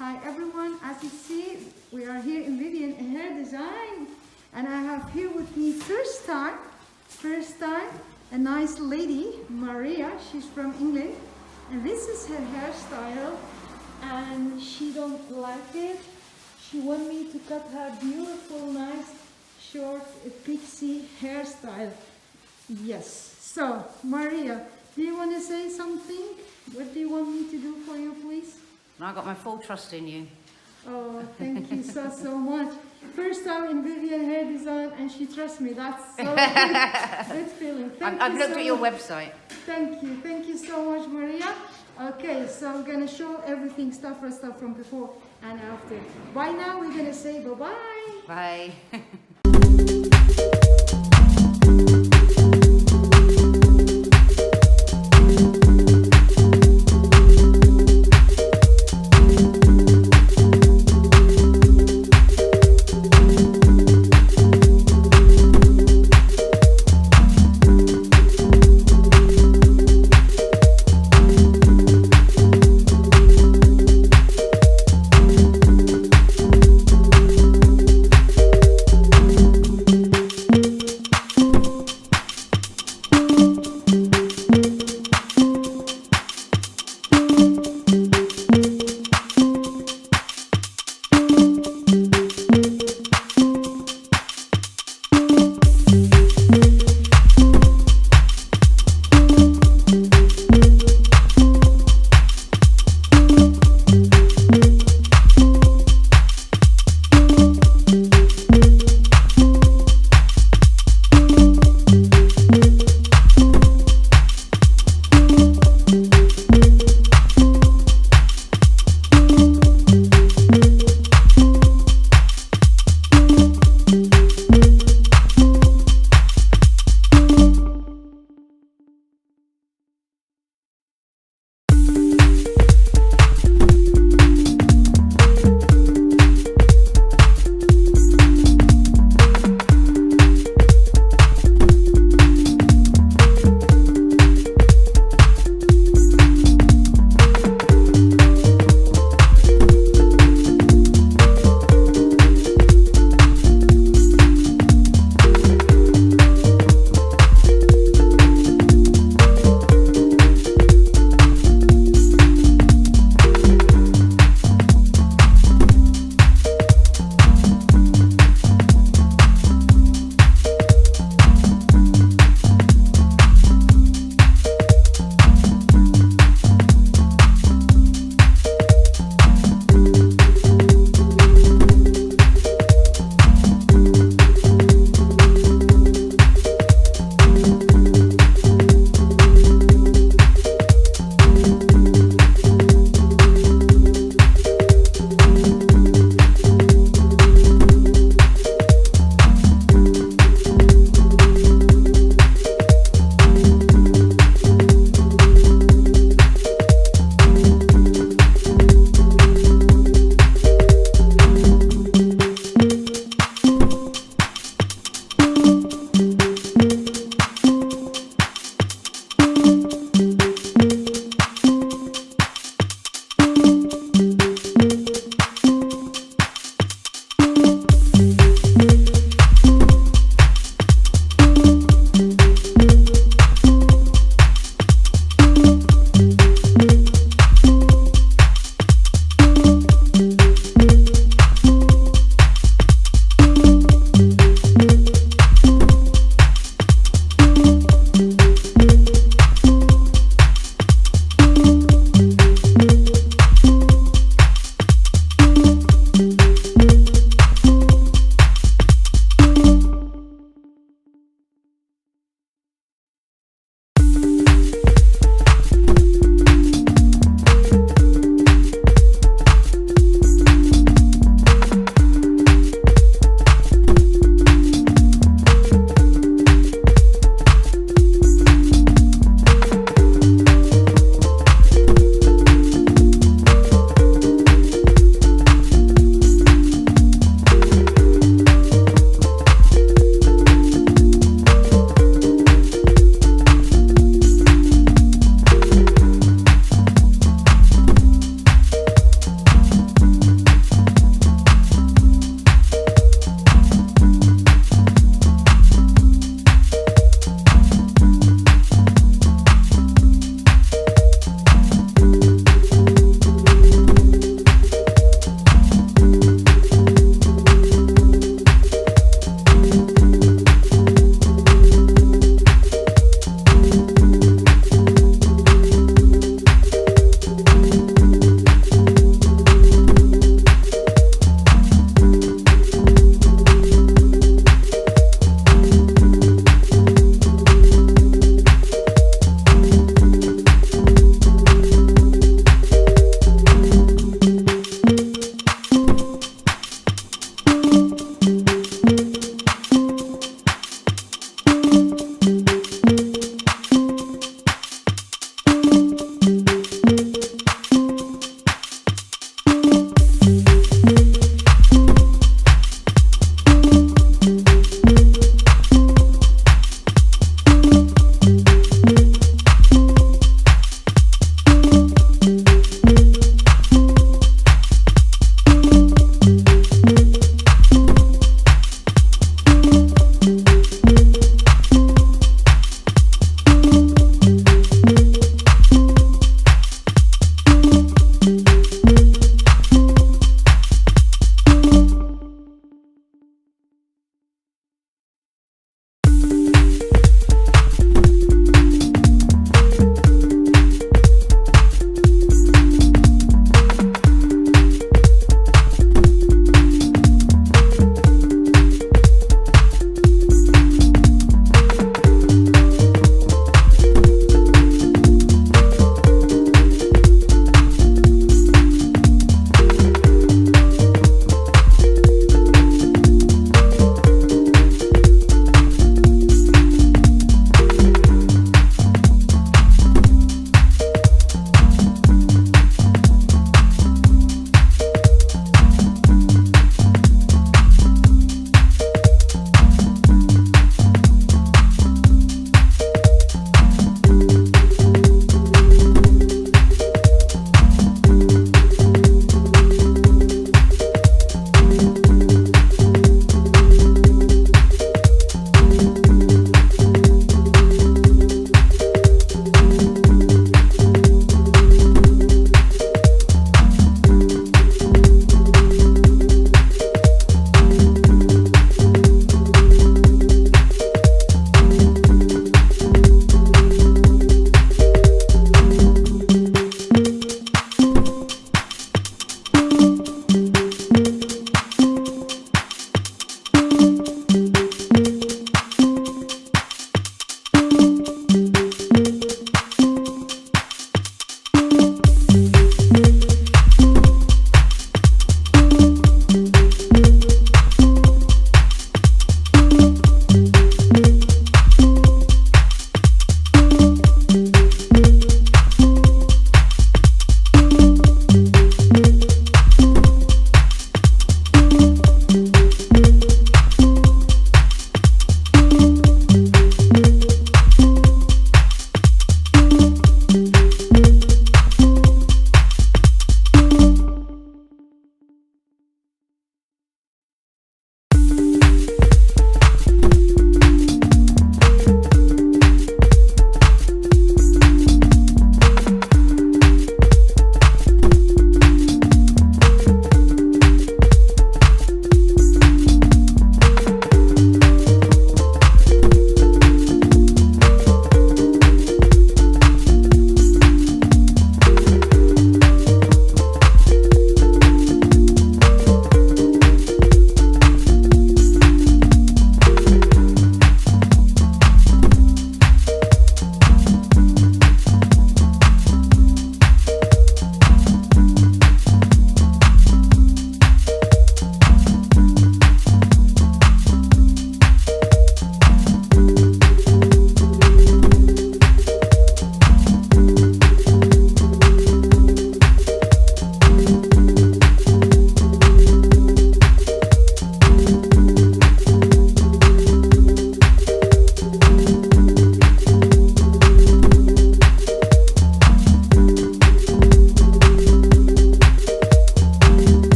Hi everyone, as you see, we are here in Vivian Hair Design, and I have here with me first time, a nice lady, Maria. She's from England, and this is her hairstyle, and she don't like it. She want me to cut her beautiful, nice, short pixie hairstyle. Yes. So, Maria, do you want to say something? What do you want me to do for you, please? I got my full trust in you. Oh, thank you so much. First time in Vivian Hair Design, and she trusts me. That's so good, good feeling. I've looked at your website. Thank you so much, Maria. Okay, so we're gonna show everything step by step from before and after. Right now, we're gonna say bye-bye. Bye.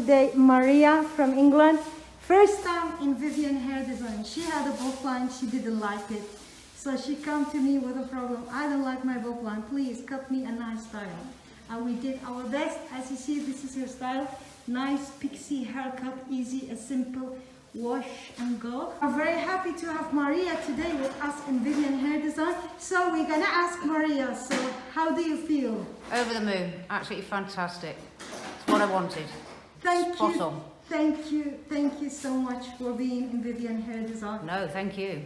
today Maria from England. First time in Vivian Hair Design. She had a bob line, she didn't like it. So she come to me with a problem. I don't like my bob line, please cut me a nice style. And we did our best. As you see, this is her style. Nice pixie haircut, easy and simple. Wash and go. I'm very happy to have Maria today with us in Vivian Hair Design. So we're gonna ask Maria, so how do you feel? Over the moon. Absolutely fantastic. It's what I wanted. Spot on. Thank you so much for being in Vivian Hair Design. No, thank you.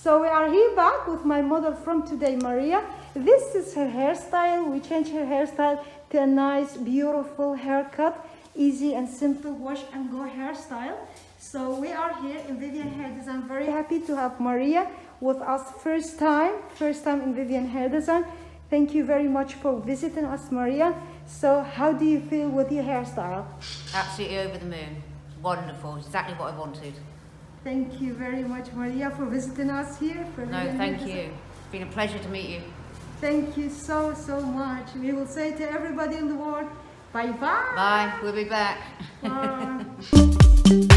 So we are here back with my model from today, Maria. This is her hairstyle. We changed her hairstyle to a nice, beautiful haircut. Easy and simple wash and go hairstyle. So we are here in Vivian Hair Design. Very happy to have Maria with us first time in Vivian Hair Design. Thank you very much for visiting us, Maria. So how do you feel with your hairstyle? Absolutely over the moon. Wonderful. Exactly what I wanted. Thank you very much, Maria, for visiting us here. No, thank you. It's been a pleasure to meet you. Thank you so much. We will say to everybody in the world, bye-bye. Bye. We'll be back. Bye.